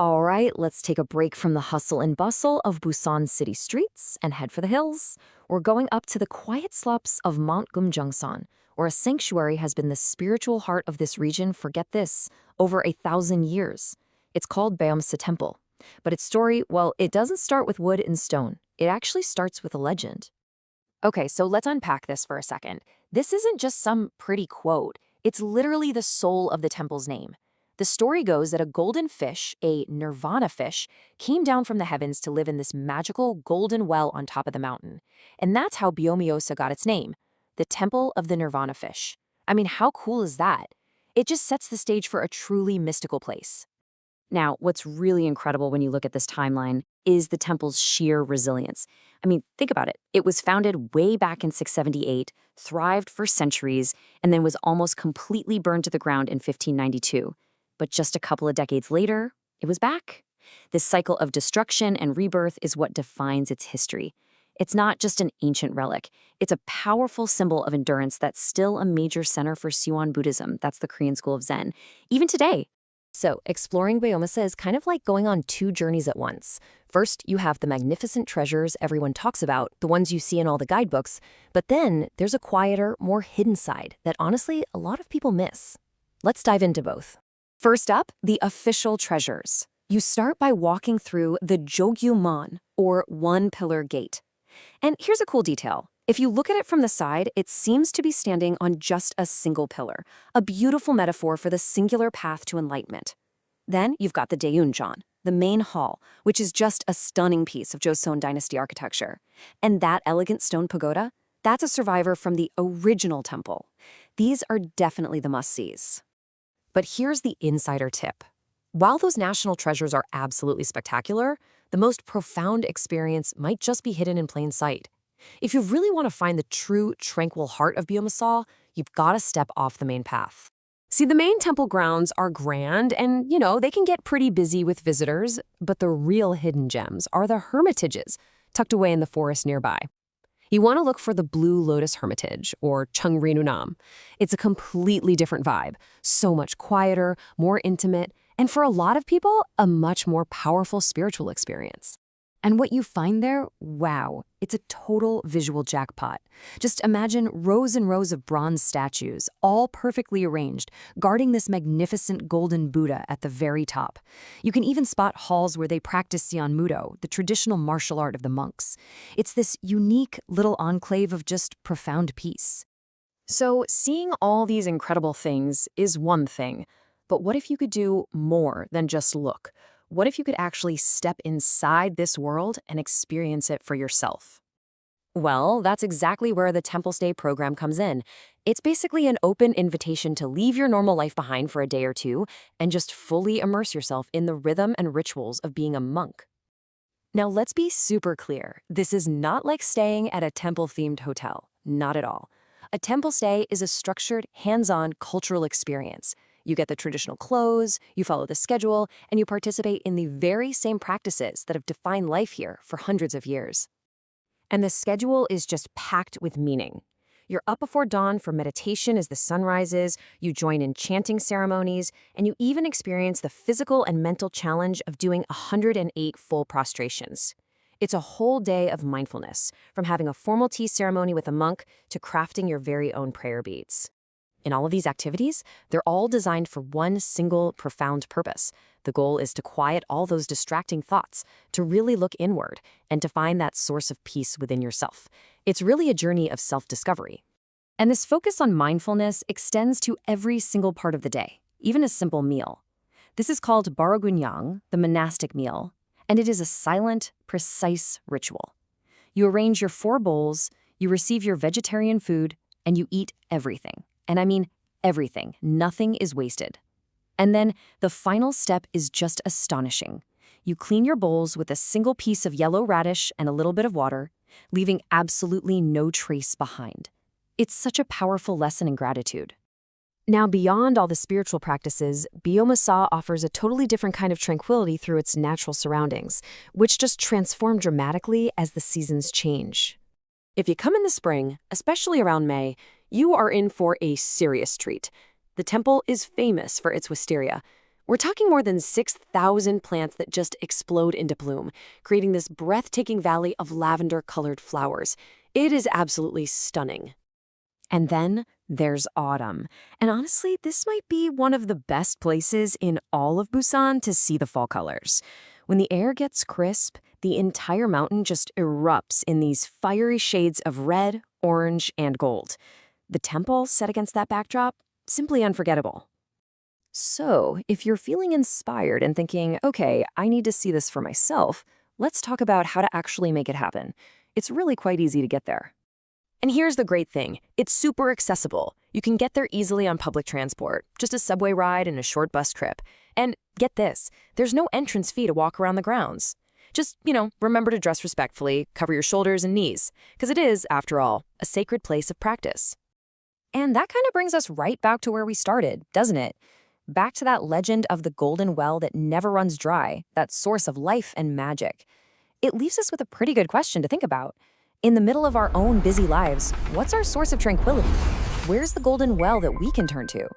All right, let's take a break from the hustle and bustle of Busan city streets and head for the hills. We're going up to the quiet slopes of Mount Geumjeongsan, where a sanctuary has been the spiritual heart of this region for, get this, over 1,000 years. It's called Beomeosa Temple. But its story, well, it doesn't start with wood and stone. It actually starts with a legend. Okay, so let's unpack this for a second. This isn't just some pretty quote. It's literally the soul of the temple's name. The story goes that a golden fish, a nirvana fish, came down from the heavens to live in this magical golden well on top of the mountain. And that's how Beomeosa got its name, the Temple of the Nirvana Fish. I mean, how cool is that? It just sets the stage for a truly mystical place. Now, what's really incredible when you look at this timeline is the temple's sheer resilience. I mean, think about it. It was founded way back in 678, thrived for centuries, and then was almost completely burned to the ground in 1592. But just a couple of decades later, it was back. This cycle of destruction and rebirth is what defines its history. It's not just an ancient relic. It's a powerful symbol of endurance that's still a major center for Seon Buddhism. That's the Korean school of Zen. Even today. So, exploring Beomeosa is kind of like going on two journeys at once. First, you have the magnificent treasures everyone talks about, the ones you see in all the guidebooks. But then, there's a quieter, more hidden side that honestly, a lot of people miss. Let's dive into both. First up, the official treasures. You start by walking through the Jogyemun, or one-pillar gate. And here's a cool detail. If you look at it from the side, it seems to be standing on just a single pillar, a beautiful metaphor for the singular path to enlightenment. Then you've got the Daeungjeon, the main hall, which is just a stunning piece of Joseon Dynasty architecture. And that elegant stone pagoda, that's a survivor from the original temple. These are definitely the must-sees. But here's the insider tip. While those national treasures are absolutely spectacular, the most profound experience might just be hidden in plain sight. If you really want to find the true, tranquil heart of Beomeosa, you've got to step off the main path. See, the main temple grounds are grand and, they can get pretty busy with visitors, but the real hidden gems are the hermitages, tucked away in the forest nearby. You want to look for the Blue Lotus Hermitage, or Cheongri-Nunam. It's a completely different vibe, so much quieter, more intimate, and for a lot of people, a much more powerful spiritual experience. And what you find there, wow, it's a total visual jackpot. Just imagine rows and rows of bronze statues, all perfectly arranged, guarding this magnificent golden Buddha at the very top. You can even spot halls where they practice Seon Mudo, the traditional martial art of the monks. It's this unique little enclave of just profound peace. So seeing all these incredible things is one thing, but what if you could do more than just look? What if you could actually step inside this world and experience it for yourself? Well, that's exactly where the Temple Stay program comes in. It's basically an open invitation to leave your normal life behind for a day or two and just fully immerse yourself in the rhythm and rituals of being a monk. Now, let's be super clear. This is not like staying at a temple-themed hotel. Not at all. A temple stay is a structured, hands-on cultural experience. You get the traditional clothes, you follow the schedule, and you participate in the very same practices that have defined life here for hundreds of years. And the schedule is just packed with meaning. You're up before dawn for meditation as the sun rises, you join in chanting ceremonies, and you even experience the physical and mental challenge of doing 108 full prostrations. It's a whole day of mindfulness, from having a formal tea ceremony with a monk to crafting your very own prayer beads. In all of these activities, they're all designed for one single profound purpose. The goal is to quiet all those distracting thoughts, to really look inward, and to find that source of peace within yourself. It's really a journey of self-discovery. And this focus on mindfulness extends to every single part of the day, even a simple meal. This is called Barogunyang, the monastic meal, and it is a silent, precise ritual. You arrange your 4 bowls, you receive your vegetarian food, and you eat everything. And I mean everything. Nothing is wasted. And then the final step is just astonishing. You clean your bowls with a single piece of yellow radish and a little bit of water, leaving absolutely no trace behind. It's such a powerful lesson in gratitude. Now, beyond all the spiritual practices, Beomeosa offers a totally different kind of tranquility through its natural surroundings, which just transform dramatically as the seasons change. If you come in the spring, especially around May, you are in for a serious treat. The temple is famous for its wisteria, We're talking more than 6,000 plants that just explode into bloom, creating this breathtaking valley of lavender-colored flowers. It is absolutely stunning. And then there's autumn. And honestly, this might be one of the best places in all of Busan to see the fall colors. When the air gets crisp, the entire mountain just erupts in these fiery shades of red, orange, and gold. The temple set against that backdrop, simply unforgettable. So, if you're feeling inspired and thinking, okay, I need to see this for myself, let's talk about how to actually make it happen. It's really quite easy to get there. And here's the great thing. It's super accessible. You can get there easily on public transport, just a subway ride and a short bus trip. And get this, there's no entrance fee to walk around the grounds. Just, remember to dress respectfully, cover your shoulders and knees, because it is, after all, a sacred place of practice. And that kind of brings us right back to where we started, doesn't it? Back to that legend of the golden well that never runs dry, that source of life and magic. It leaves us with a pretty good question to think about. In the middle of our own busy lives, what's our source of tranquility? Where's the golden well that we can turn to?